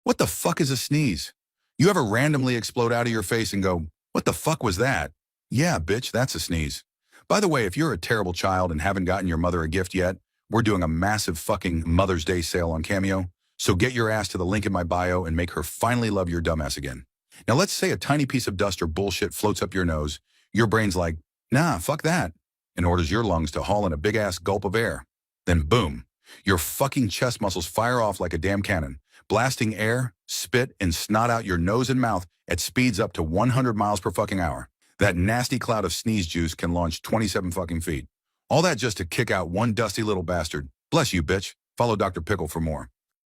What the fuck is a sneeze? You ever randomly explode out of your face and go, what the fuck was that? Yeah, bitch, that's a sneeze. By the way, if you're a terrible child and haven't gotten your mother a gift yet, we're doing a massive fucking Mother's Day sale on Cameo. So get your ass to the link in my bio and make her finally love your dumbass again. Now let's say a tiny piece of dust or bullshit floats up your nose. Your brain's like, nah, fuck that, and orders your lungs to haul in a big-ass gulp of air. Then boom, your fucking chest muscles fire off like a damn cannon, blasting air, spit, and snot out your nose and mouth at speeds up to 100 miles per fucking hour. That nasty cloud of sneeze juice can launch 27 fucking feet. All that just to kick out one dusty little bastard. Bless you, bitch. Follow Dr. Pickle for more.